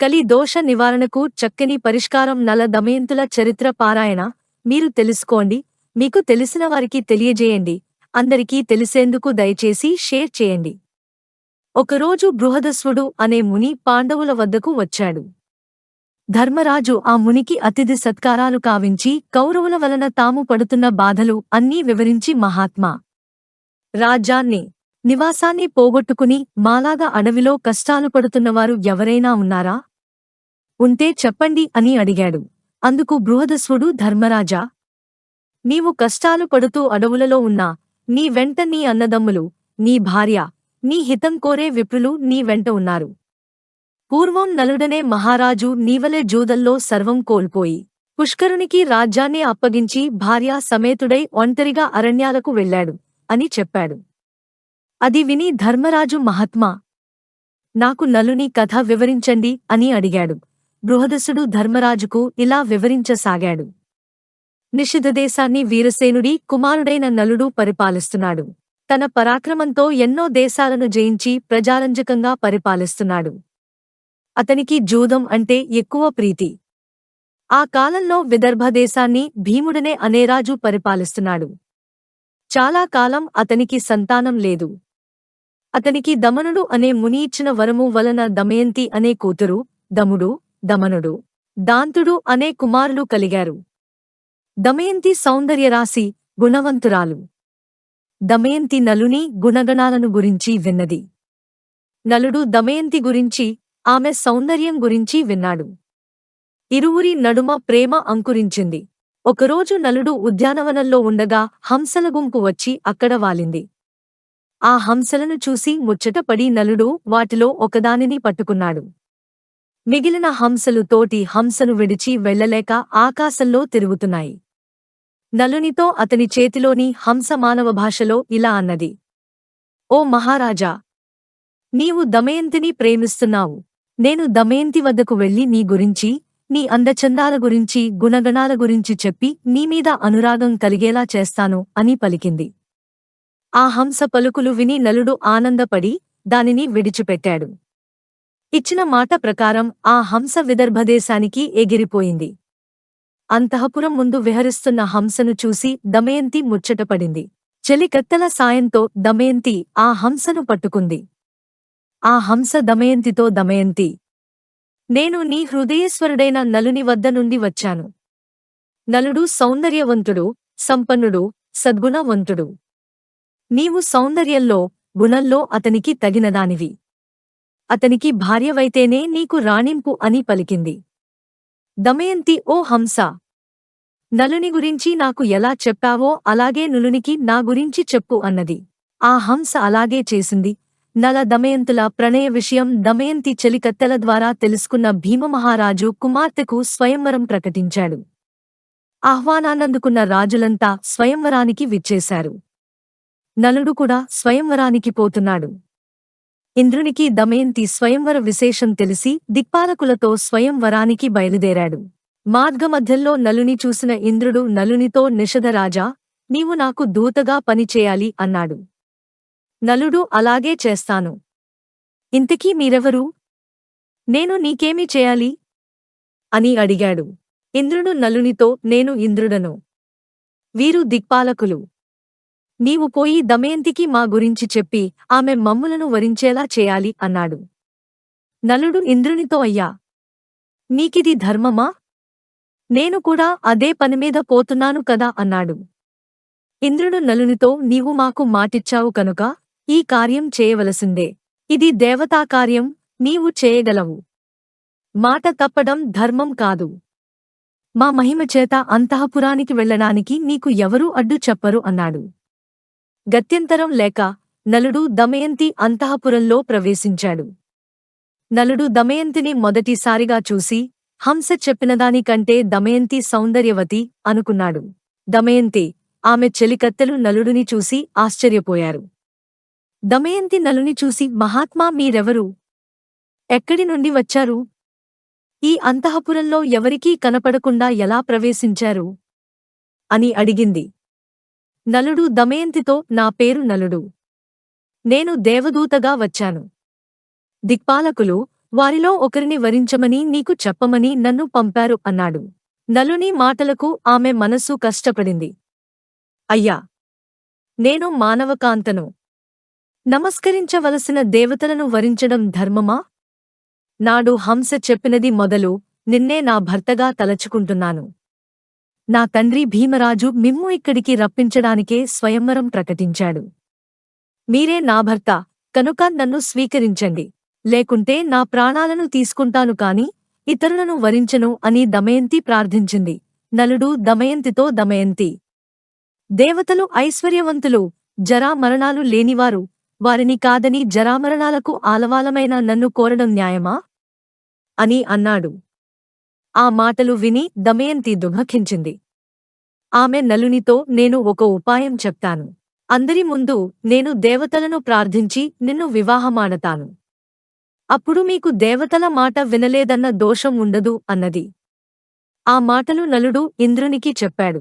కలి దోష నివారణకు చక్కని పరిష్కారం నల దమయంతుల చరిత్ర పారాయణ. మీరు తెలుసుకోండి, మీకు తెలిసిన వారికి తెలియజేయండి, అందరికీ తెలిసేందుకు దయచేసి షేర్ చేయండి. ఒకరోజు బృహదస్వుడు అనే ముని పాండవుల వద్దకు వచ్చాడు. ధర్మరాజు ఆ మునికి అతిథి సత్కారాలు కావించి కౌరవుల వలన తాము పడుతున్న బాధలు అన్నీ వివరించి మహాత్మా, రాజ్యాన్ని నివాసాన్ని పోగొట్టుకుని మాలాగా అడవిలో కష్టాలు పడుతున్నవారు ఎవరైనా ఉన్నారా? ఉంటే చెప్పండి అని అడిగాడు. అందుకు బృహదస్వుడు, ధర్మరాజా, నీవు కష్టాలు పడుతూ అడవులలో ఉన్నా నీ వెంట నీ అన్నదమ్ములు, నీ భార్య, నీ హితం కోరే విప్రులు నీ వెంట ఉన్నారు. పూర్వం నలుడనే మహారాజు నీవలే జూదల్లో సర్వం కోల్పోయి పుష్కరునికి రాజ్యాన్ని అప్పగించి భార్యా సమేతుడై ఒంటరిగా అరణ్యాలకు వెళ్ళాడు అని చెప్పాడు. అది విని ధర్మరాజు, మహాత్మా, నాకు నలుని కథ వివరించండి అని అడిగాడు. బృహదస్సుడు ధర్మరాజుకు ఇలా వివరించసాగాడు. నిషిధదేశాన్ని వీరసేనుడి కుమారుడైన నలుడు పరిపాలిస్తున్నాడు. తన పరాక్రమంతో ఎన్నో దేశాలను జయించి ప్రజారంజకంగా పరిపాలిస్తున్నాడు. అతనికి జూదం అంటే ఎక్కువ ప్రీతి. ఆ కాలంలో విదర్భ దేశాన్ని భీముడనే అనే రాజు పరిపాలిస్తున్నాడు. చాలా కాలం అతనికి సంతానం లేదు. అతనికి దమనుడు అనే ముని ఇచ్చిన వరము వలన దమయంతి అనే కూతురు, దముడు, దమనుడు, దాంతుడు అనే కుమారులు కలిగారు. దమయంతి సౌందర్యరాశి, గుణవంతురాలు. దమయంతి నలుని గుణగణాలను గురించి విన్నది. నలుడు దమయంతి గురించి, ఆమె సౌందర్యం గురించి విన్నాడు. ఇరువురి నడుమ ప్రేమ అంకురించింది. ఒకరోజు నలుడు ఉద్యానవనంలో ఉండగా హంసల గుంపు వచ్చి అక్కడ వాలింది. ఆ హంసలను చూసి ముచ్చటపడి నలుడు వాటిలో ఒకదానిని పట్టుకున్నాడు. మిగిలిన హంసలు తోటి హంసను విడిచి వెళ్లలేక ఆకాశంలో తిరుగుతున్నాయి. నలునితో అతని చేతిలోని హంస మానవ భాషలో ఇలా అన్నది: ఓ మహారాజా, నీవు దమయంతిని ప్రేమిస్తున్నావు. నేను దమయంతి వద్దకు వెళ్లి నీ గురించి, నీ అందచందాల గురించి, గుణగణాల గురించి చెప్పి నీమీద అనురాగం కలిగేలా చేస్తాను అని పలికింది. ఆ హంస పలుకులు విని నలుడు ఆనందపడి దానిని విడిచిపెట్టాడు. ఇచ్చిన మాట ప్రకారం ఆ హంస విదర్భదేశానికి ఎగిరిపోయింది. అంతఃపురం ముందు విహరిస్తున్న హంసను చూసి దమయంతి ముచ్చటపడింది. చెలికత్తెల సాయంతో దమయంతి ఆ హంసను పట్టుకుంది. ఆ హంస దమయంతితో, దమయంతి, నేను నీ హృదయేశ్వరుడైన నలుని వద్ద నుండి వచ్చాను. నలుడు సౌందర్యవంతుడు, సంపన్నుడు, సద్గుణవంతుడు. నీవు సౌందర్యంలో, గుణంలో అతనికి తగినదానివి. అతనికి భార్యవైతేనే నీకు రాణింపు అని పలికింది. దమయంతి, ఓ హంస, నలుని గురించి నాకు ఎలా చెప్పావో అలాగే నులునికి నా గురించి చెప్పు అన్నది. ఆ హంస అలాగే చేసింది. నల దమయంతుల ప్రణయ విషయం దమయంతి చెలికత్తెల ద్వారా తెలుసుకున్న భీమమహారాజు కుమార్తెకు స్వయంవరం ప్రకటించాడు. ఆహ్వానాన్నందుకున్న రాజులంతా స్వయంవరానికి విచ్చేశారు. నలుడు కూడా స్వయంవరానికి పోతున్నాడు. ఇంద్రునికి దమయంతి స్వయంవర విశేషం తెలిసి దిక్పాలకులతో స్వయంవరానికి బయలుదేరాడు. మార్గమధ్యంలో నలుని చూసిన ఇంద్రుడు నలునితో, నిషధరాజా, నీవు నాకు దూతగా పనిచేయాలి అన్నాడు. నలుడు, అలాగే చేస్తాను. ఇంతకీ మీరెవరు? నేను నీకేమి చేయాలి అని అడిగాడు. ఇంద్రుడు నలునితో, నేను ఇంద్రుడను. వీరు దిక్పాలకులు. నీవు పోయి దమయంతికి మా గురించి చెప్పి ఆమె మమ్ములను వరించేలా చేయాలి అన్నాడు. నలుడు ఇంద్రునితో, అయ్యా, నీకిది ధర్మమా? నేను కూడా అదే పనిమీద పోతున్నాను కదా అన్నాడు. ఇంద్రుడు నలునితో, నీవు మాకు మాటిచ్చావు కనుక ఈ కార్యం చేయవలసిందే. ఇది దేవతాకార్యం, నీవు చేయగలవు. మాట తప్పడం ధర్మం కాదు. మా మహిమచేత అంతఃపురానికి వెళ్లడానికి నీకు ఎవరూ అడ్డు చెప్పరు అన్నాడు. గత్యంతరం లేక నలుడు దమయంతి అంతఃపురంలో ప్రవేశించాడు. నలుడు దమయంతిని మొదటిసారిగా చూసి హంస చెప్పినదానికంటే దమయంతి సౌందర్యవతి అనుకున్నాడు. దమయంతి, ఆమె చెలికత్తెలు నలుడిని చూసి ఆశ్చర్యపోయారు. దమయంతి నలుని చూసి, మహాత్మా, మీరెవరు? ఎక్కడి నుండి వచ్చారు? ఈ అంతఃపురంలో ఎవరికీ కనపడకుండా ఎలా ప్రవేశించారు అని అడిగింది. నలుడు దమయంతితో, నా పేరు నలుడు. నేను దేవదూతగా వచ్చాను. దిక్పాలకులు, వారిలో ఒకరిని వరించమని నీకు చెప్పమని నన్ను పంపారు అన్నాడు. నలుని మాటలకు ఆమె మనసు కష్టపడింది. అయ్యా! నేను మానవకాంతను. నమస్కరించవలసిన దేవతలను వరించడం ధర్మమా? నాడు హంస చెప్పినది మొదలు నిన్నే నా భర్తగా తలచుకుంటున్నాను. నా తండ్రి భీమరాజు మిమ్ము ఇక్కడికి రప్పించడానికే స్వయంవరం ప్రకటించాడు. మీరే నా భర్త కనుక నన్ను స్వీకరించండి, లేకుంటే నా ప్రాణాలను తీసుకుంటాను కాని ఇతరులను వరించను అని దమయంతి ప్రార్థించింది. నలుడు దమయంతితో, దమయంతి, దేవతలు ఐశ్వర్యవంతులు, జరామరణాలు లేనివారు, వారిని కాదని జరామరణాలకు ఆలవాలమైన నన్ను కోరడం న్యాయమా అని అన్నాడు. ఆ మాటలు విని దమయంతి దుఃఖించింది. ఆమె నలునితో, నేను ఒక ఉపాయం చెప్తాను. అందరి ముందు నేను దేవతలను ప్రార్థించి నిన్ను వివాహమాడతాను. అప్పుడు మీకు దేవతల మాట వినలేదన్న దోషం ఉండదు అన్నది. ఆ మాటలు నలుడు ఇంద్రునికి చెప్పాడు.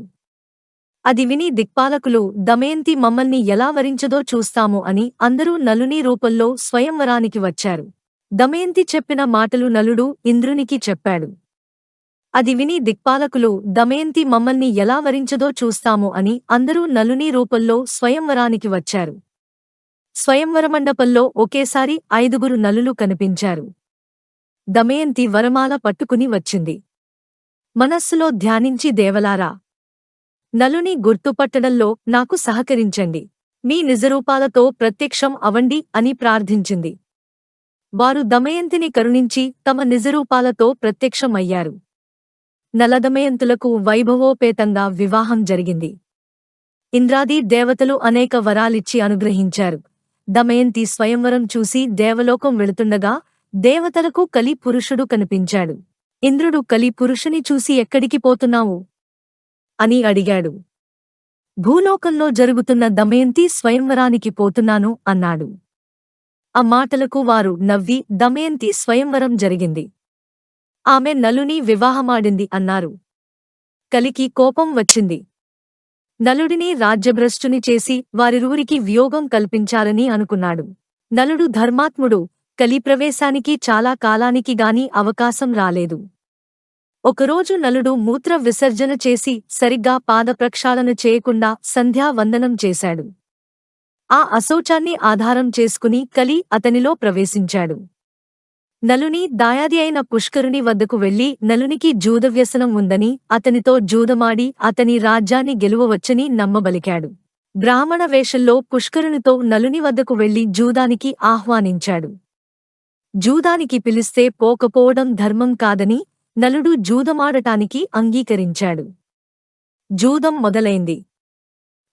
అది విని దిక్పాలకులు, దమయంతి మమ్మల్ని ఎలా వరించదో చూస్తాము అని అందరూ నలుని రూపంలో స్వయంవరానికి వచ్చారు. దమయంతి చెప్పిన మాటలు నలుడు ఇంద్రునికి చెప్పాడు. అది విని దిక్పాలకులు, దమయంతి మమ్మల్ని ఎలా వరించదో చూస్తాము అని అందరూ నలుని రూపంలో స్వయంవరానికి వచ్చారు. స్వయంవరమండపంలో ఒకేసారి 5 నలులు కనిపించారు. దమయంతి వరమాల పట్టుకుని వచ్చింది. మనస్సులో ధ్యానించి, దేవలారా, నలుని గుర్తుపట్టడంలో నాకు సహకరించండి, మీ నిజరూపాలతో ప్రత్యక్షం అవండి అని ప్రార్థించింది. వారు దమయంతిని కరుణించి తమ నిజరూపాలతో ప్రత్యక్షమయ్యారు. నలదమయంతులకు వైభవోపేతంగా వివాహం జరిగింది. ఇంద్రాది దేవతలు అనేక వరాలిచ్చి అనుగ్రహించారు. దమయంతి స్వయంవరం చూసి దేవలోకం వెళుతుండగా దేవతలకు కలి పురుషుడు కనిపించాడు. ఇంద్రుడు కలి పురుషుని చూసి, ఎక్కడికి పోతున్నావు అని అడిగాడు. భూలోకంలో జరుగుతున్న దమయంతి స్వయంవరానికి పోతున్నాను అన్నాడు. ఆ మాటలకు వారు నవ్వి, దమయంతి స్వయంవరం జరిగింది, ఆమె నలుని వివాహమాడింది అన్నారు. కలికి కోపం వచ్చింది. నలుడిని రాజ్యభ్రష్టుని చేసి వారిరువురికి వియోగం కల్పించాలని అనుకున్నాడు. నలుడు ధర్మాత్ముడు, కలిప్రవేశానికి చాలా కాలానికి గాని అవకాశం రాలేదు. ఒకరోజు నలుడు మూత్ర విసర్జన చేసి సరిగ్గా పాదప్రక్షాళన చేయకుండా సంధ్యావందనం చేశాడు. ఆ అశౌచాన్ని ఆధారం చేసుకుని కలి అతనిలో ప్రవేశించాడు. నలుని దాయాది అయిన పుష్కరుని వద్దకు వెళ్లి నలునికి జూదవ్యసనం ఉందని అతనితో జూదమాడి అతని రాజ్యాన్ని గెలువవచ్చని నమ్మబలికాడు. బ్రాహ్మణ వేషంలో పుష్కరునితో నలుని వద్దకు వెళ్లి జూదానికి ఆహ్వానించాడు. జూదానికి పిలిస్తే పోకపోవడం ధర్మం కాదని నలుడు జూదమాడటానికి అంగీకరించాడు. జూదం మొదలైంది.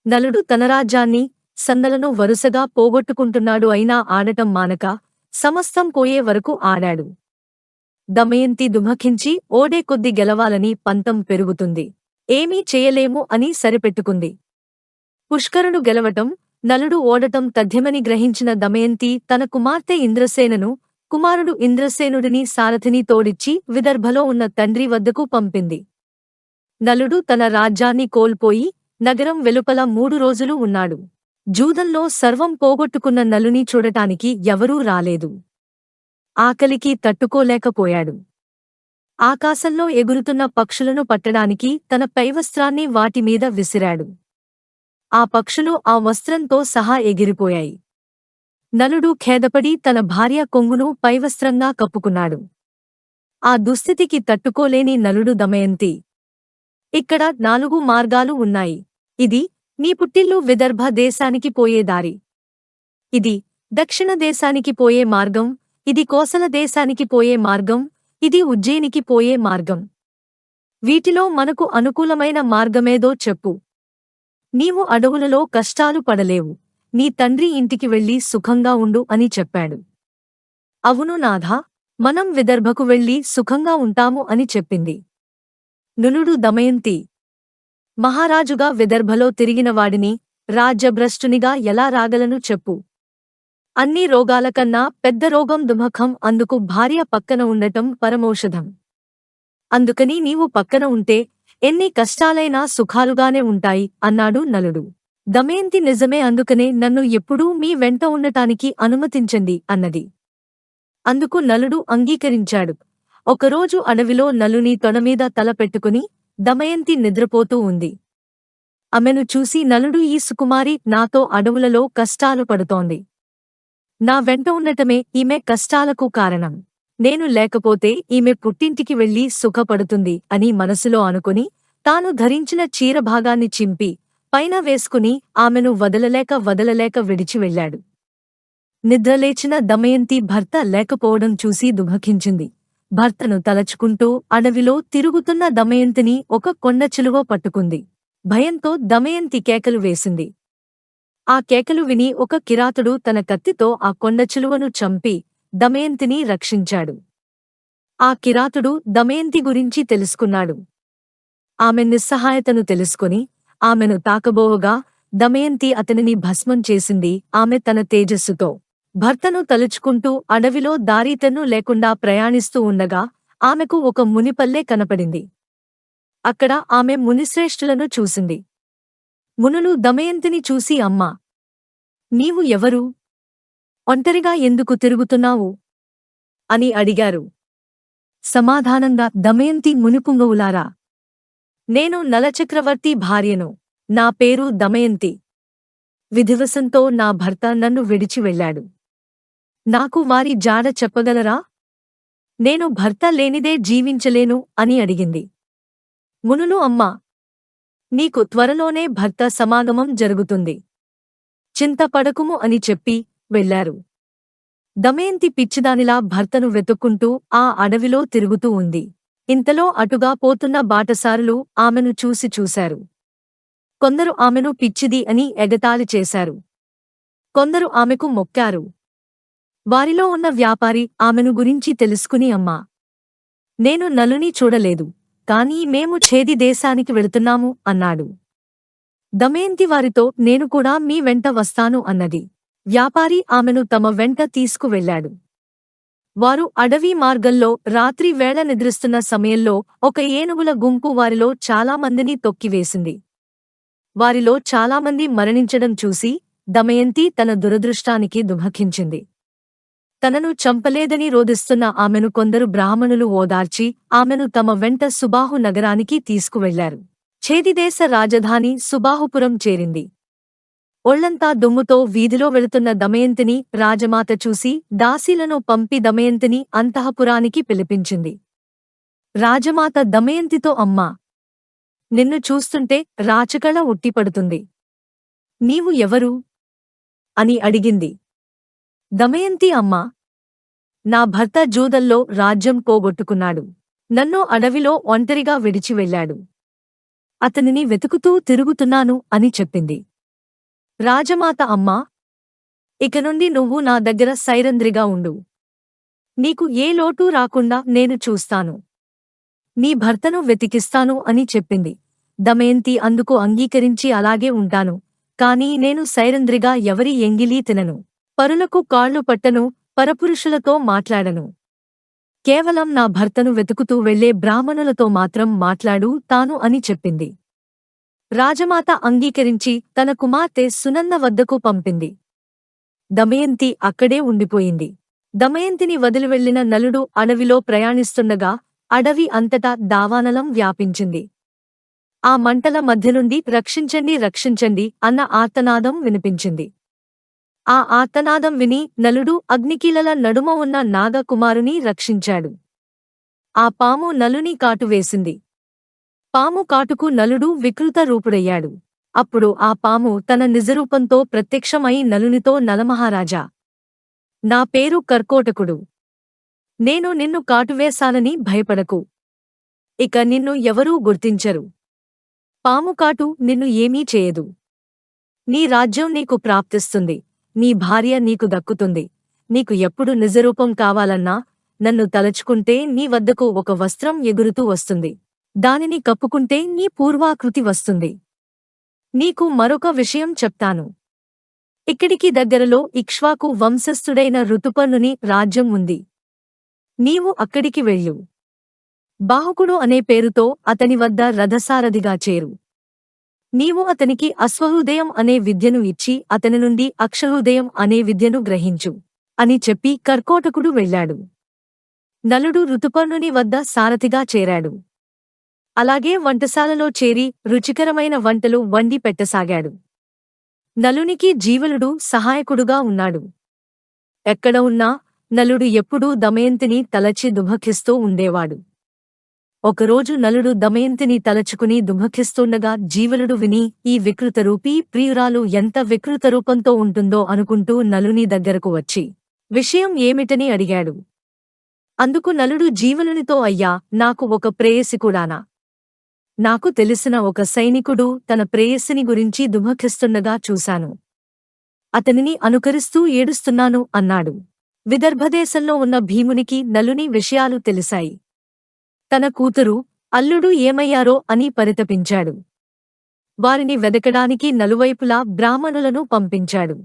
నలుడు తన రాజ్యాన్ని, సందలను వరుసగా పోగొట్టుకుంటున్నాడు. అయినా ఆడటం మానక సమస్తం పోయే వరకు ఆడాడు. దమయంతి దుఃఖించి ఓడే కొద్ది గెలవాలని పంతం పెరుగుతుంది, ఏమీ చేయలేము అని సరిపెట్టుకుంది. పుష్కరుడు గెలవటం, నలుడు ఓడటం తథ్యమని గ్రహించిన దమయంతి తన కుమార్తె ఇంద్రసేనను, కుమారుడు ఇంద్రసేనుడిని సారథిని తోడిచ్చి విదర్భలో ఉన్న తండ్రి వద్దకు పంపింది. నలుడు తన రాజ్యాన్ని కోల్పోయి నగరం వెలుపల 3 రోజులు ఉన్నాడు. జూదంలో సర్వం పోగొట్టుకున్న నలుని చూడటానికి ఎవరూ రాలేదు. ఆకలికి తట్టుకోలేకపోయాడు. ఆకాశంలో ఎగురుతున్న పక్షులను పట్టడానికి తన పైవస్త్రాన్ని వాటిమీద విసిరాడు. ఆ పక్షులు ఆ వస్త్రంతో సహా ఎగిరిపోయాయి. నలుడు ఖేదపడి తన భార్య కొంగును పైవస్త్రంగా కప్పుకున్నాడు. ఆ దుస్థితికి తట్టుకోలేని నలుడు, దమయంతి, ఇక్కడ 4 మార్గాలు ఉన్నాయి. ఇది నీ పుట్టిల్లు విదర్భ దేశానికి పోయే దారి. ఇది దక్షిణ దేశానికి పోయే మార్గం. ఇది కోసల దేశానికి పోయే మార్గం. ఇది ఉజ్జయినికి పోయే మార్గం. వీటిలో మనకు అనుకూలమైన మార్గమేదో చెప్పు. నీవు అడవులలో కష్టాలు పడలేవు. నీ తండ్రి ఇంటికి వెళ్లి సుఖంగా ఉండు అని చెప్పాడు. అవును నాథా, మనం విదర్భకు వెళ్లి సుఖంగా ఉంటాము అని చెప్పింది. నులుడు, దమయంతి, మహారాజుగా విదర్భలో తిరిగినవాడిని రాజ్యభ్రష్టునిగా ఎలా రాగలను చెప్పు. అన్ని రోగాలకన్నా పెద్ద రోగం దుఃఖం. అందుకు భార్య పక్కన ఉండటం పరమౌషధం. అందుకని నీవు పక్కన ఉంటే ఎన్ని కష్టాలైనా సుఖాలుగానే ఉంటాయి అన్నాడు నలుడు. దమయంతి, నిజమే, అందుకనే నన్ను ఎప్పుడూ మీ వెంట ఉండటానికి అనుమతించండి అన్నది. అందుకు నలుడు అంగీకరించాడు. ఒకరోజు అడవిలో నలుని తొడమీద తల పెట్టుకుని దమయంతి నిద్రపోతూ ఉంది. ఆమెను చూసి నలుడు, ఈ సుకుమారి నాతో అడవులలో కష్టాలు పడుతోంది. నా వెంట ఉండటమే ఈమె కష్టాలకు కారణం. నేను లేకపోతే ఈమె పుట్టింటికి వెళ్లి సుఖపడుతుంది అని మనసులో అనుకుని తాను ధరించిన చీర భాగాన్ని చింపి పైన వేసుకుని ఆమెను వదలలేక విడిచి వెళ్ళాడు. నిద్రలేచిన దమయంతి భర్త లేకపోవడం చూసి దుఃఖించింది. భర్తను తలచుకుంటూ అడవిలో తిరుగుతున్న దమయంతిని ఒక కొండచిలువ పట్టుకుంది. భయంతో దమయంతి కేకలు వేసింది. ఆ కేకలు విని ఒక కిరాతుడు తన కత్తితో ఆ కొండచిలువను చంపి దమయంతిని రక్షించాడు. ఆ కిరాతుడు దమయంతి గురించి తెలుసుకున్నాడు. ఆమె నిస్సహాయతను తెలుసుకుని ఆమెను తాకబోవగా దమయంతి అతనిని భస్మం చేసింది. ఆమె తన తేజస్సుతో భర్తను తలుచుకుంటూ అడవిలో దారితెన్ను లేకుండా ప్రయాణిస్తూ ఉండగా ఆమెకు ఒక మునిపల్లె కనపడింది. అక్కడ ఆమె మునిశ్రేష్ఠులను చూసింది. మునులు దమయంతిని చూసి, అమ్మా, నీవు ఎవరు? ఒంటరిగా ఎందుకు తిరుగుతున్నావు అని అడిగారు. సమాధానంగా దమయంతి, మునిపుంగవులారా, నేను నలచక్రవర్తి భార్యను. నా పేరు దమయంతి. విధివశంతో నా భర్త నన్ను విడిచి వెళ్ళాడు. నాకు వారి జాడ చెప్పగలరా? నేను భర్త లేనిదే జీవించలేను అని అడిగింది. మునులు, అమ్మా, నీకు త్వరలోనే భర్త సమాగమం జరుగుతుంది. చింతపడకుము అని చెప్పి వెళ్లారు. దమయంతి పిచ్చిదానిలా భర్తను వెతుక్కుంటూ ఆ అడవిలో తిరుగుతూ ఉంది. ఇంతలో అటుగా పోతున్న బాటసారులు ఆమెను చూశారు. కొందరు ఆమెను పిచ్చిది అని ఎగతాళి చేశారు. కొందరు ఆమెకు మొక్కారు. వారిలో ఉన్న వ్యాపారి ఆమెను గురించి తెలుసుకుని, అమ్మా, నేను నలుని చూడలేదు, కానీ మేము ఛేది దేశానికి వెళుతున్నాము అన్నాడు. దమయంతి వారితో, నేను కూడా మీ వెంట వస్తాను అన్నది. వ్యాపారి ఆమెను తమ వెంట తీసుకువెళ్లాడు. వారు అడవి మార్గంలో రాత్రి వేళ నిద్రిస్తున్న సమయంలో ఒక ఏనుగుల గుంపు వారిలో చాలామందిని తొక్కివేసింది. వారిలో చాలామంది మరణించడం చూసి దమయంతి తన దురదృష్టానికి దుఃఖించింది. తనను చంపలేదని రోదిస్తున్న ఆమెను కొందరు బ్రాహ్మణులు ఓదార్చి ఆమెను తమ వెంట సుబాహు నగరానికి తీసుకువెళ్లారు. ఛేదిదేశ రాజధాని సుబాహుపురం చేరింది. ఒళ్లంతా దుమ్ముతో వీధిలో వెళుతున్న దమయంతిని రాజమాత చూసి దాసీలను పంపి దమయంతిని అంతఃపురానికి పిలిపించింది. రాజమాత దమయంతితో, అమ్మా, నిన్ను చూస్తుంటే రాచకళ ఉట్టిపడుతుంది. నీవు ఎవరు అని అడిగింది. దమయంతి, అమ్మా, నా భర్త జూదంలో రాజ్యం పోగొట్టుకున్నాడు. నన్ను అడవిలో ఒంటరిగా విడిచి వెళ్ళాడు. అతనిని వెతుకుతూ తిరుగుతున్నాను అని చెప్పింది. రాజమాత, అమ్మా, ఇక నుండి నువ్వు నా దగ్గర సైరంధ్రిగా ఉండు. నీకు ఏ లోటూ రాకుండా నేను చూస్తాను. నీ భర్తను వెతికిస్తాను అని చెప్పింది. దమయంతి అందుకు అంగీకరించి, అలాగే ఉంటాను, కాని నేను సైరంధ్రిగా ఎవరి ఎంగిలీ తినను. పరులకు కాళ్లు పట్టను, పరపురుషులతో మాట్లాడను. కేవలం నా భర్తను వెతుకుతూ వెళ్లే బ్రాహ్మణులతో మాత్రం మాట్లాడు తాను అని చెప్పింది. రాజమాత అంగీకరించి తన కుమార్తె సునంద వద్దకు పంపింది. దమయంతి అక్కడే ఉండిపోయింది. దమయంతిని వదిలి వెళ్లిన నలుడు అడవిలో ప్రయాణిస్తుండగా అడవి అంతటా దావానలం వ్యాపించింది. ఆ మంటల మధ్య నుండి రక్షించండి, రక్షించండి అన్న ఆర్తనాదం వినిపించింది. ఆ ఆర్తనాదం విని నలుడు అగ్నికీలల నడుమ ఉన్న నాగకుమారుని రక్షించాడు. ఆ పాము నలుని కాటువేసింది. పాము కాటుకు నలుడు వికృత రూపుడయ్యాడు. అప్పుడు ఆ పాము తన నిజరూపంతో ప్రత్యక్షమై నలునితో, నలమహారాజా, నా పేరు కర్కోటకుడు. నేను నిన్ను కాటువేశానని భయపడకు. ఇక నిన్ను ఎవరూ గుర్తించరు. పాము కాటు నిన్ను ఏమీ చేయదు. నీ రాజ్యం నీకు ప్రాప్తిస్తుంది. నీ భార్య నీకు దక్కుతుంది. నీకు ఎప్పుడు నిజరూపం కావాలన్నా నన్ను తలచుకుంటే నీ వద్దకు ఒక వస్త్రం ఎగురుతూ వస్తుంది. దానిని కప్పుకుంటే నీ పూర్వాకృతి వస్తుంది. నీకు మరొక విషయం చెప్తాను. ఇక్కడికి దగ్గరలో ఇక్ష్వాకు వంశస్థుడైన ఋతుపర్ణుని రాజ్యం ఉంది. నీవు అక్కడికి వెళ్ళు. బాహుకుడు అనే పేరుతో అతని వద్ద రథసారథిగా చేరు. నీవు అతనికి అశ్వహృదయం అనే విద్యను ఇచ్చి అతని నుండి అక్షహృదయం అనే విద్యను గ్రహించు. అని చెప్పి కర్కోటకుడు వెళ్ళాడు. నలుడు ఋతుపర్ణుని వద్ద సారథిగా చేరాడు. అలాగే వంటశాలలో చేరి రుచికరమైన వంటలు వండి పెట్టసాగాడు. నలునికి జీవలుడు సహాయకుడుగా ఉన్నాడు. ఎక్కడ ఉన్నా నలుడు ఎప్పుడూ దమయంతిని తలచి దుఃఖిస్తూ ఉండేవాడు. ఒకరోజు నలుడు దమయంతిని తలచుకుని దుఃఖిస్తుండగా జీవలుడు విని ఈ వికృతరూపీ ప్రియురాలు ఎంత వికృతరూపంతో ఉంటుందో అనుకుంటూ నలుని దగ్గరకు వచ్చి విషయం ఏమిటని అడిగాడు. అందుకు నలుడు జీవలునితో, అయ్యా, నాకు ఒక ప్రేయసికుడానా? నాకు తెలిసిన ఒక సైనికుడు తన ప్రేయసిని గురించి దుఃఖిస్తుండగా చూశాను. అతనిని అనుకరిస్తూ ఏడుస్తున్నాను అన్నాడు. విదర్భదేశంలో ఉన్న భీమునికి నలుని విషయాలు తెలిసాయి. తన కూతురు, అల్లుడు ఏమయ్యారో అని పరితపించాడు. వారిని వెదకడానికి నలువైపులా బ్రాహ్మణులను పంపించాడు.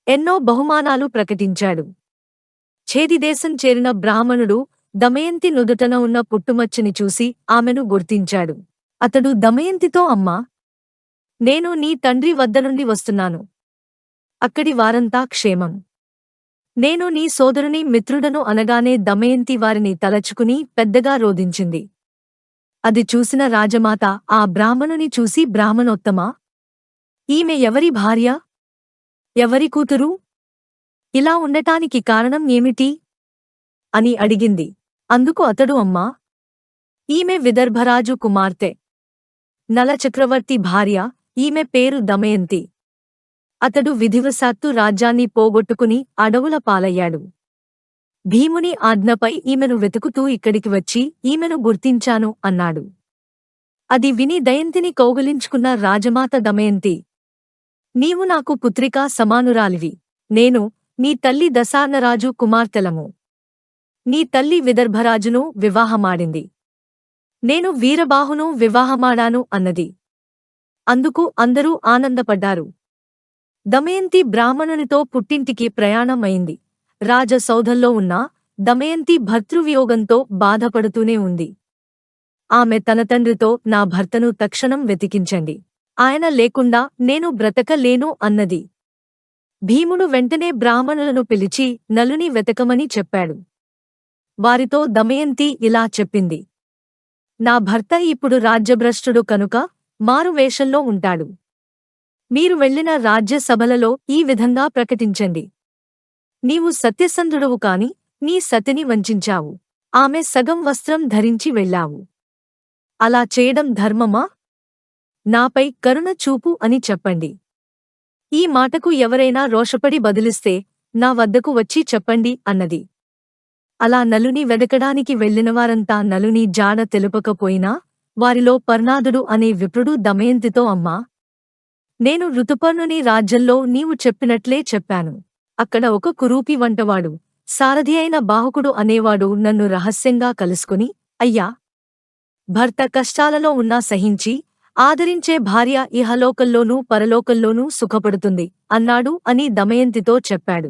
ఎన్నో బహుమానాలు ప్రకటించాడు. ఛేదిదేశం చేరిన బ్రాహ్మణుడు దమయంతి నుదుటన ఉన్న పుట్టుమచ్చని చూసి ఆమెను గుర్తించాడు. అతడు దమయంతితో, అమ్మా, నేను నీ తండ్రి వద్ద నుండి వస్తున్నాను. అక్కడి వారంతా క్షేమం. నేను నీ సోదరుని మిత్రుడను అనగానే దమయంతి వారిని తలచుకుని పెద్దగా రోదించింది. అది చూసిన రాజమాత ఆ బ్రాహ్మణుని చూసి, బ్రాహ్మణోత్తమా, ఈమె ఎవరి భార్య? ఎవరి కూతురు? ఇలా ఉండటానికి కారణం ఏమిటి? అని అడిగింది. అందుకు అతడు, అమ్మా, ఈమె విదర్భరాజు కుమార్తె, నలచక్రవర్తి భార్య. ఈమె పేరు దమయంతి. అతడు విధివశాత్తు రాజ్యాన్ని పోగొట్టుకుని అడవుల పాలయ్యాడు. భీముని ఆజ్ఞపై ఈమెను వెతుకుతూ ఇక్కడికి వచ్చి ఈమెను గుర్తించాను అన్నాడు. అది విని దయంతిని కౌగిలించుకున్న రాజమాత దమయంతి, నీవు నాకు పుత్రికా సమానురాలివి. నేను నీ తల్లి దశార్ణరాజు కుమార్తెలము. నీ తల్లి విదర్భరాజును వివాహమాడింది. నేను వీరబాహును వివాహమాడాను అన్నది. అందుకు అందరూ ఆనందపడ్డారు. దమయంతి బ్రాహ్మణునితో పుట్టింటికి ప్రయాణం అయింది. రాజసౌధంలో ఉన్న దమయంతి భర్తృవియోగంతో బాధపడుతూనే ఉంది. ఆమె తన తండ్రితో, నా భర్తను తక్షణం వెతికించండి, ఆయన లేకుండా నేను బ్రతకలేను అన్నది. భీముడు వెంటనే బ్రాహ్మణులను పిలిచి నలుని వెతకమని చెప్పాడు. వారితో దమయంతి ఇలా చెప్పింది, నా భర్త ఇప్పుడు రాజ్యభ్రష్టుడు కనుక మారువేషంలో ఉంటాడు. మీరు వెళ్లిన రాజ్యసభలలో ఈ విధంగా ప్రకటించండి, నీవు సత్యసంధుడవు కాని నీ సతిని వంచించావు. ఆమె సగం వస్త్రం ధరించి వెళ్ళావు. అలా చేయడం ధర్మమా? నాపై కరుణ చూపు అని చెప్పండి. ఈ మాటకు ఎవరైనా రోషపడి బదిలిస్తే నా వద్దకు వచ్చి చెప్పండి అన్నది. అలా నలుని వెదకడానికి వెళ్లినవారంతా నలుని జాడ తెలుపకపోయినా వారిలో పర్ణాదుడు అనే విప్రుడు దమయంతితో, అమ్మా, నేను ఋతుపర్ణుని రాజ్యంలో నీవు చెప్పినట్లే చెప్పాను. అక్కడ ఒక కురూపి వంటవాడు, సారథి అయిన బాహుకుడు అనేవాడు నన్ను రహస్యంగా కలుసుకుని, అయ్యా, భర్త కష్టాలలో ఉన్నా సహించి ఆదరించే భార్య ఇహలోకంలోనూ పరలోకంలోనూ సుఖపడుతుంది అన్నాడు అని దమయంతితో చెప్పాడు.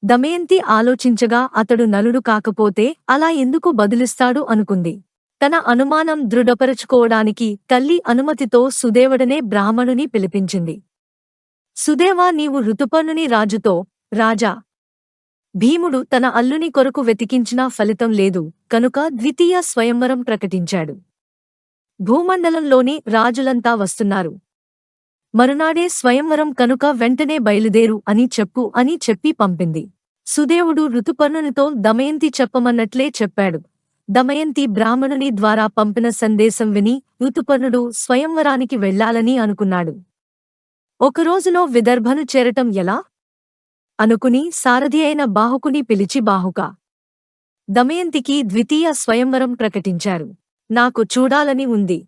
దమయంతి ఆలోచించగా అతడు నలుడు కాకపోతే అలా ఎందుకు బదులిస్తాడు అనుకుంది. తన అనుమానం దృఢపరచుకోవడానికి తల్లి అనుమతితో సుదేవుడనే బ్రాహ్మణుని పిలిపించింది. సుదేవా, నీవు ఋతుపర్ణుని రాజుతో, రాజా, భీముడు తన అల్లుని కొరకు వెతికించినా ఫలితం లేదు కనుక ద్వితీయ స్వయంవరం ప్రకటించాడు. భూమండలంలోని రాజులంతా వస్తున్నారు. మరునాడే స్వయంవరం కనుక వెంటనే బయలుదేరు అని చెప్పు అని చెప్పి పంపింది. సుదేవుడు ఋతుపర్ణునితో దమయంతి చెప్పమన్నట్లే చెప్పాడు. దమయంతి బ్రాహ్మణుని ద్వారా పంపిన సందేశం విని ఋతుపర్ణుడు స్వయంవరానికి వెళ్లాలని అనుకున్నాడు. ఒకరోజులో విదర్భను చేరటం ఎలా అనుకుని సారథి అయిన బాహుకుని పిలిచి, బాహుకా, దమయంతికి ద్వితీయ స్వయంవరం ప్రకటించారు. నాకు చూడాలని ఉంది.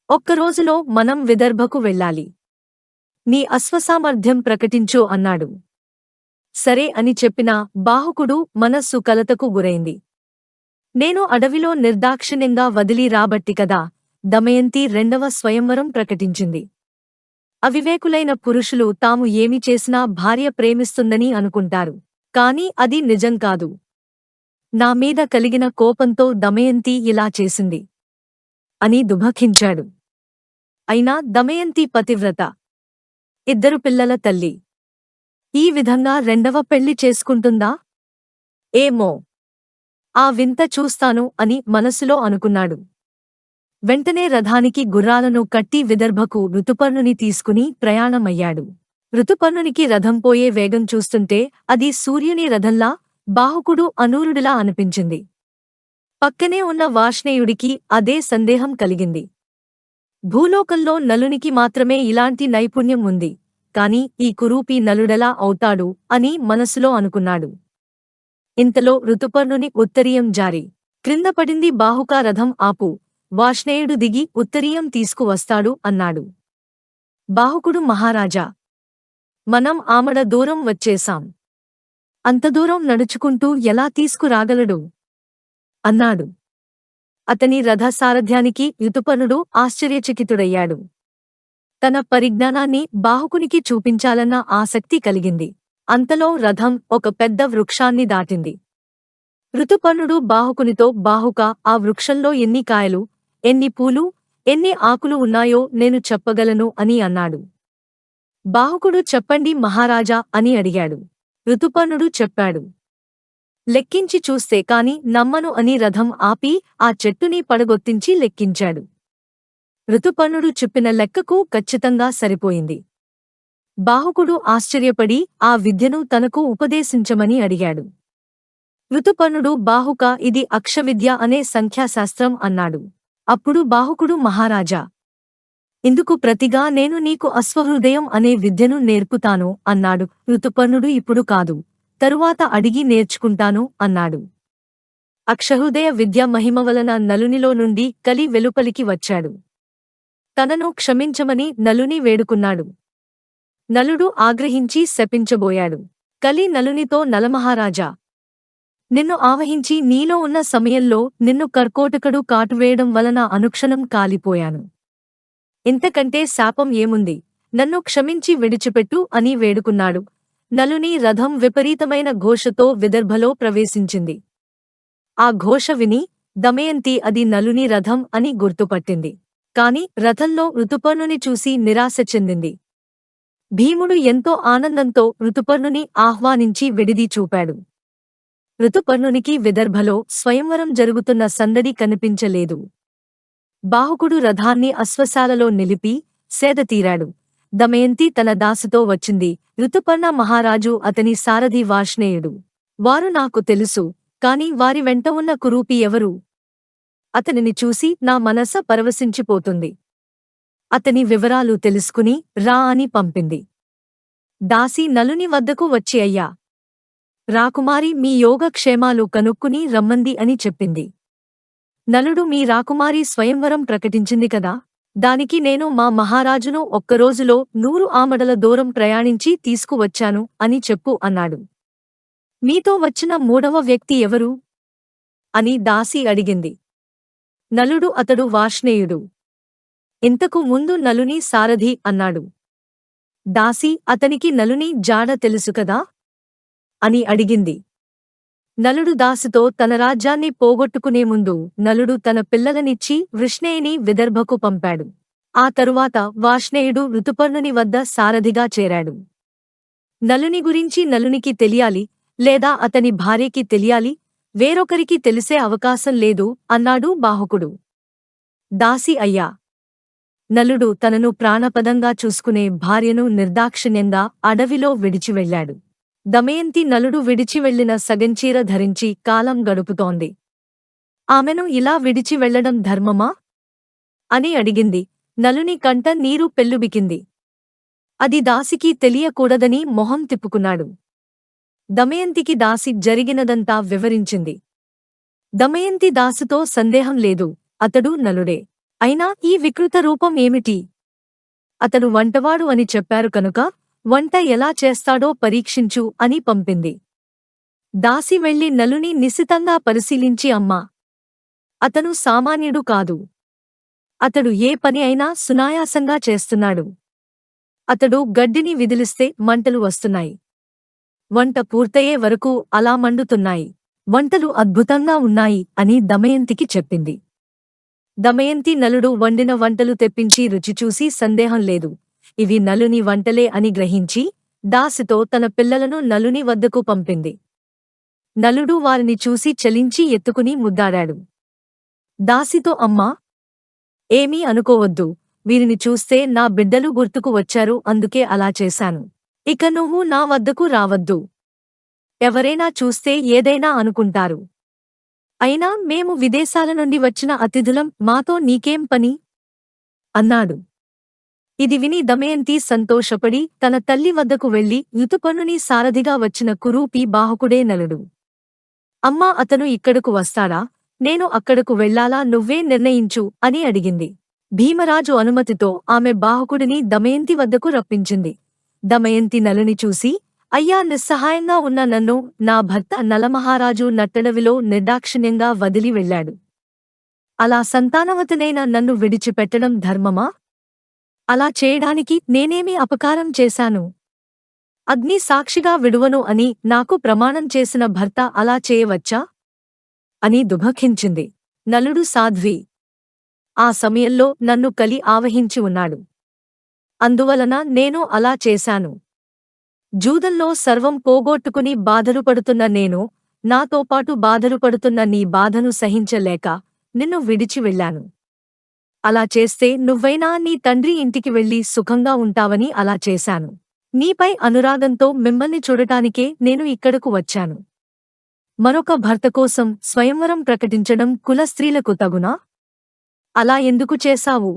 ఒక్కరోజులో మనం విదర్భకు వెళ్ళాలి. నీ అశ్వసామర్థ్యం ప్రకటించు అన్నాడు. సరే అని చెప్పిన బాహుకుడు మనస్సు కలతకు గురైంది. నేను అడవిలో నిర్దాక్షిణ్యంగా వదిలి రాబట్టి కదా దమయంతి రెండవ స్వయంవరం ప్రకటించింది. అవివేకులైన పురుషులు తాము ఏమి చేసినా భార్య ప్రేమిస్తుందని అనుకుంటారు. కాని అది నిజం కాదు. నా మీద కలిగిన కోపంతో దమయంతి ఇలా చేసింది అని దుఃఖించాడు. అయినా దమయంతి పతివ్రత, 2 పిల్లల తల్లి. ఈ విధంగా రెండవ పెళ్లి చేసుకుంటుందా? ఏమో! ఆ వింత చూస్తాను అని మనసులో అనుకున్నాడు. వెంటనే రథానికి గుర్రాలను కట్టి విదర్భకు ఋతుపర్ణుని తీసుకుని ప్రయాణమయ్యాడు. ఋతుపర్ణునికి రథం పోయే వేగం చూస్తుంటే అది సూర్యుని రథంలా, బాహుకుడు అనూరుడిలా అనిపించింది. పక్కనే ఉన్న వార్ష్ణేయుడికి అదే సందేహం కలిగింది. భూలోకంలో నలునికి మాత్రమే ఇలాంటి నైపుణ్యం ఉంది, కాని ఈ కురూపి నలుడెలా అవుతాడు అని మనసులో అనుకున్నాడు. ఇంతలో ఋతుపర్ణుని ఉత్తరీయం జారి క్రిందపడింది. బాహుకా రథం ఆపు, వార్ష్ణేయుడు దిగి ఉత్తరీయం తీసుకువస్తాడు అన్నాడు. బాహుకుడు మహారాజా, మనం ఆమడ దూరం వచ్చేశాం. అంత దూరం నడుచుకుంటూ ఎలా తీసుకురాగలడు అన్నాడు. అతని రథసారథ్యానికి ఋతుపర్ణుడు ఆశ్చర్యచకితుడయ్యాడు. తన పరిజ్ఞానాన్ని బాహుకునికి చూపించాలన్న ఆసక్తి కలిగింది. అంతలో రథం ఒక పెద్ద వృక్షాన్ని దాటింది. ఋతుపర్ణుడు బాహుకునితో, బాహుకా, ఆ వృక్షంలో ఎన్ని కాయలు, ఎన్ని పూలు, ఎన్ని ఆకులు ఉన్నాయో నేను చెప్పగలను అని అన్నాడు. బాహుకుడు చెప్పండి మహారాజా అని అడిగాడు. ఋతుపర్ణుడు చెప్పాడు. లెక్కించి చూస్తే కాని నమ్మను అని రథం ఆపి ఆ చెట్టుని పడగొత్తించి లెక్కించాడు. ఋతుపర్ణుడు చెప్పిన లెక్కకు ఖచ్చితంగా సరిపోయింది. బాహుకుడు ఆశ్చర్యపడి ఆ విద్యను తనకు ఉపదేశించమని అడిగాడు. ఋతుపర్ణుడు, బాహుకా, ఇది అక్షవిద్య అనే సంఖ్యాశాస్త్రం అన్నాడు. అప్పుడు బాహుకుడు, మహారాజా, ఇందుకు ప్రతిగా నేను నీకు అశ్వహృదయం అనే విద్యను నేర్పుతాను అన్నాడు. ఋతుపర్ణుడు, ఇప్పుడు కాదు, తరువాత అడిగి నేర్చుకుంటాను అన్నాడు. అక్షహృదయ విద్య మహిమ వలన నలునిలో నుండి కలి వెలుపలికి వచ్చాడు. తనను క్షమించమని నలుని వేడుకున్నాడు. నలుడు ఆగ్రహించి శపించబోయాడు. కలి నలునితో, నలమహారాజా, నిన్ను ఆవహించి నీలో ఉన్న సమయంలో నిన్ను కర్కోటకుడు కాటువేయడం వలన అనుక్షణం కాలిపోయాను. ఇంతకంటే శాపం ఏముంది? నన్ను క్షమించి విడిచిపెట్టు అని వేడుకున్నాడు. నలుని రథం విపరీతమైన ఘోషతో విదర్భలో ప్రవేశించింది. ఆ ఘోష విని దమయంతి అది నలుని రథం అని గుర్తుపట్టింది. కాని రథంలో ఋతుపర్ణుని చూసి నిరాశ చెందింది. భీముడు ఎంతో ఆనందంతో ఋతుపర్ణుని ఆహ్వానించి విడిది చూపాడు. ఋతుపర్ణునికి విదర్భలో స్వయంవరం జరుగుతున్న సందడి కనిపించలేదు. బాహుకుడు రథాన్ని అశ్వశాలలో నిలిపి సేదతీరాడు. దమయంతి తన దాసితో వచ్చింది. ఋతుపర్ణ మహారాజు అతని సారథి వార్ష్ణేయుడు. వారు నాకు తెలుసు, కాని వారి వెంట ఉన్న కురూపి ఎవరు? అతనిని చూసి నా మనస పరవశించిపోతుంది. అతని వివరాలు తెలుసుకుని రా అని పంపింది. దాసి నలుని వద్దకు వచ్చి, అయ్యా, రాకుమారి మీ యోగక్షేమాలు కనుక్కుని రమ్మంది అని చెప్పింది. నలుడు, మీ రాకుమారి స్వయంవరం ప్రకటించింది కదా, దానికి నేను మా మహారాజును ఒక్కరోజులో 100 ఆమడల దూరం ప్రయాణించి తీసుకువచ్చాను అని చెప్పు అన్నాడు. మీతో వచ్చిన మూడవ వ్యక్తి ఎవరు అని దాసి అడిగింది. నలుడు, అతడు వార్ష్ణేయుడు. ఇంతకు ముందు నలుని సారథి అన్నాడు. దాసి, అతనికి నలుని జాడ తెలుసు కదా అని అడిగింది. నలుడు దాసితో తన రాజ్యాన్ని పోగొట్టుకునే ముందు నలుడు తన పిల్లలనిచ్చి వృష్ణేయుని విదర్భకు పంపాడు. ఆ తరువాత వార్ష్ణేయుడు ఋతుపర్ణుని వద్ద సారథిగా చేరాడు. నలుని గురించి నలునికి తెలియాలి, లేదా అతని భార్యకి తెలియాలి, వేరొకరికి తెలిసే అవకాశం లేదు అన్నాడు బాహుకుడు. దాసి, అయ్యా, నలుడు తనను ప్రాణపదంగా చూసుకునే భార్యను నిర్దాక్షిణ్యంగా అడవిలో విడిచి వెళ్లాడు. దమయంతి నలుడు విడిచి వెళ్లిన సగంచీర ధరించి కాలం గడుపుతోంది. ఆమెను ఇలా విడిచి వెళ్లడం ధర్మమా అని అడిగింది. నలుని కంట నీరు పెల్లుబికింది. అది దాసికి తెలియకూడదని మొహం తిప్పుకున్నాడు. దమయంతికి దాసి జరిగినదంతా వివరించింది. దమయంతి దాసితో సందేహం లేదు, అతడు నలుడే. అయినా ఈ వికృత రూపం ఏమిటి? అతడు వంటవాడు అని చెప్పారు కనుక వంట ఎలా చేస్తాడో పరీక్షించు అని పంపింది. దాసి వెళ్లి నలుని నిశితంగా పరిశీలించి, అమ్మా, అతను సామాన్యుడు కాదు. అతడు ఏ పని అయినా సునాయాసంగా చేస్తున్నాడు. అతడు గడ్డిని విదిలిస్తే మంటలు వస్తున్నాయి. వంట పూర్తయ్యే వరకు అలా మండుతున్నాయి. వంటలు అద్భుతంగా ఉన్నాయి అని దమయంతికి చెప్పింది. దమయంతి నలుడు వండిన వంటలు తెప్పించి రుచిచూసి సందేహం లేదు, ఇవి నలుని వంటలే అని గ్రహించి దాసితో తన పిల్లలను నలుని వద్దకు పంపింది. నలుడు వారిని చూసి చలించి ఎత్తుకుని ముద్దాడాడు. దాసితో అమ్మా, ఏమీ అనుకోవద్దు, వీరిని చూస్తే నా బిడ్డలు గుర్తుకు వచ్చారు, అందుకే అలా చేశాను. ఇక నువ్వు నా వద్దకు రావద్దు. ఎవరైనా చూస్తే ఏదైనా అనుకుంటారు. అయినా మేము విదేశాల నుండి వచ్చిన అతిథులం, మాతో నీకేం పని? అన్నాడు. ఇది విని దమయంతి సంతోషపడి తన తల్లి వద్దకు వెళ్లి ఋతుపర్ణుని సారథిగా వచ్చిన కురూపి బాహకుడే నలుడు. అమ్మా, అతను ఇక్కడకు వస్తాడా, నేను అక్కడకు వెళ్లాలా, నువ్వే నిర్ణయించు అని అడిగింది. భీమరాజు అనుమతితో ఆమె బాహకుడిని దమయంతి వద్దకు రప్పించింది. దమయంతి నలుని చూసి, అయ్యా, నిస్సహాయంగా ఉన్న నన్ను నా భర్త నలమహారాజు నట్టడవిలో నిర్దాక్షిణ్యంగా వదిలి వెళ్లాడు. అలా సంతానవతనైన నన్ను విడిచిపెట్టడం ధర్మమా? అలా చేయడానికి నేనేమి అపకారం చేశాను? అగ్ని సాక్షిగా విడువను అని నాకు ప్రమాణం చేసిన భర్త అలా చేయవచ్చా? అని దుఃఖించింది. నలుడు సాధ్వి. ఆ సమయంలో నన్ను కలి ఆవహించి ఉన్నాడు. అందువలన నేను అలా చేశాను. జూదంలో సర్వం పోగొట్టుకుని బాధలు పడుతున్న నేను, నాతో పాటు బాధలు పడుతున్న నీ బాధను సహించలేక నిన్ను విడిచి వెళ్ళాను. అలా చేస్తే నువ్వైనా నీ తండ్రి ఇంటికి వెళ్లి సుఖంగా ఉంటావని అలా చేశాను. నీపై అనురాగంతో మిమ్మల్ని చూడటానికే నేను ఇక్కడకు వచ్చాను. మరొక భర్త కోసం స్వయంవరం ప్రకటించడం కులస్త్రీలకు తగునా? అలా ఎందుకు చేశావు?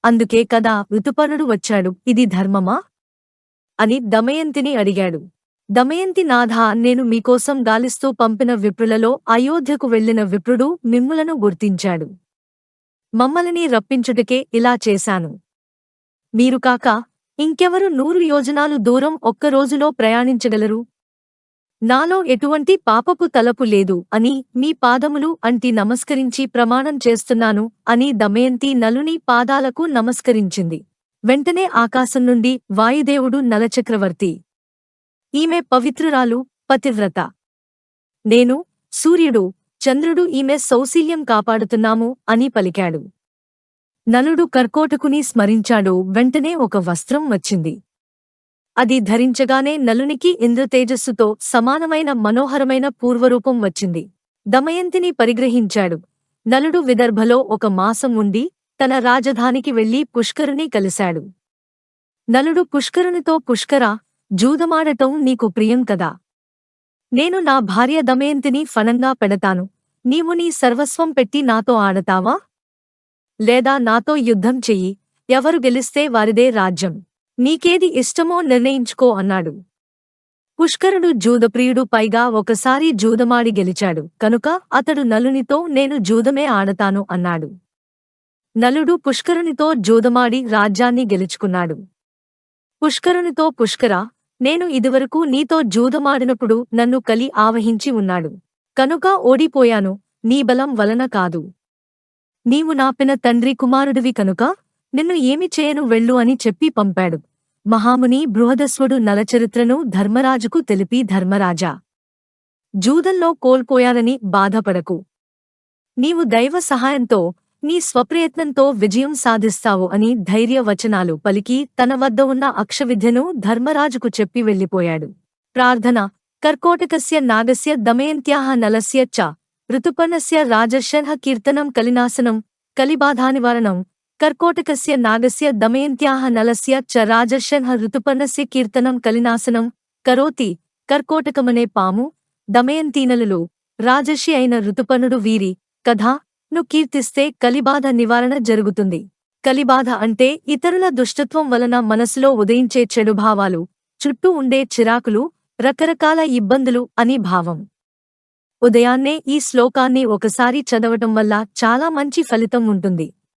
అందుకే కదా ఋతుపర్ణుడు వచ్చాడు, ఇది ధర్మమా? అని దమయంతిని అడిగాడు. దమయంతి, నాథా, నేను మీకోసం గాలిస్తూ పంపిన విప్రులలో అయోధ్యకు వెళ్లిన విప్రుడు మిమ్ములను గుర్తించాడు. మమ్మల్ని రప్పించుటకే ఇలా చేశాను. మీరు కాక ఇంకెవరు 100 యోజనాలు దూరం ఒక్క రోజులో ప్రయాణించగలరు? నాలో ఎటువంటి పాపపు తలపు లేదు అని మీ పాదములు అంటి నమస్కరించి ప్రమాణం చేస్తున్నాను అని దమయంతి నలుని పాదాలకు నమస్కరించింది. వెంటనే ఆకాశం నుండి వాయుదేవుడు, నలచక్రవర్తి, ఈమె పవిత్రురాలు, పతివ్రత. నేను, సూర్యుడు, చంద్రుడు ఈమె సౌశీల్యం కాపాడుతున్నాము అని పలికాడు. నలుడు కర్కోటకుని స్మరించాడు. వెంటనే ఒక వస్త్రం వచ్చింది. అది ధరించగానే నలునికి ఇంద్రతేజస్సుతో సమానమైన మనోహరమైన పూర్వరూపం వచ్చింది. దమయంతిని పరిగ్రహించాడు. నలుడు విదర్భలో 1 మాసం ఉండి తన రాజధానికి వెళ్లి పుష్కరుని కలిశాడు. నలుడు పుష్కరునితో, పుష్కరా, జూదమాడటం నీకు ప్రియం కదా? నేను నా భార్య దమయంతిని ఫణంగా పెడతాను, నీవు నీ సర్వస్వం పెట్టి నాతో ఆడతావా? లేదా నాతో యుద్ధం చెయ్యి, ఎవరు గెలిస్తే వారిదే రాజ్యం, నీకేది ఇష్టమో నిర్ణయించుకో అన్నాడు. పుష్కరుడు జూదప్రియుడు, పైగా ఒకసారి జూదమాడి గెలిచాడు కనుక అతడు నలునితో నేను జూదమే ఆడతాను అన్నాడు. నలుడు పుష్కరునితో జూదమాడి రాజ్యాన్ని గెలుచుకున్నాడు. పుష్కరునితో, పుష్కరా, నేను ఇదివరకు నీతో జూదమాడినప్పుడు నన్ను కలి ఆవహించి ఉన్నాడు కనుక ఓడిపోయాను, నీ బలం వలన కాదు. నీవు నా పిన తండ్రి కుమారుడివి కనుక నిన్ను ఏమి చేయను, వెళ్ళు అని చెప్పి పంపాడు. మహాముని బృహదస్వుడు నలచరిత్రను ధర్మరాజుకు తెలిపి, ధర్మరాజా, జూదంలో కోల్పోయానని బాధపడకు. నీవు దైవ సహాయంతో నీ స్వప్రయత్నంతో విజయం సాధిస్తావు అని ధైర్యవచనాలు పలికి తన వద్ద ఉన్న అక్షవిద్యను ధర్మరాజుకు చెప్పి వెళ్ళిపోయాడు. ప్రార్థన. కర్కోటకస్య నాగస్య దమయంత్యాః నలస్య చ ఋతుపర్ణస్య రాజర్షణః కీర్తనం కలినాశనం కలిబాధానివారణం. కర్కోటకస్య నాగస్య దమయంత్యాః నలస్య చ రాజర్షణః ఋతుపర్ణస్య కీర్తనం కలినాశనం కరోతి. కర్కోటకమనే పాము, దమయంతీనలులు, రాజర్షి అయిన ఋతుపర్ణుడు వీరి కథ ను కీర్తిస్తే కలిబాధ నివారణ జరుగుతుంది. కలిబాధ అంటే ఇతరుల దుష్టత్వం వలన మనసులో ఉదయించే చెడు భావాలు, చుట్టూ ఉండే చిరాకులు, రకరకాల ఇబ్బందులు అని భావం. ఉదయాన్నే ఈ శ్లోకాన్ని ఒకసారి చదవటం వల్ల చాలా మంచి ఫలితం ఉంటుంది.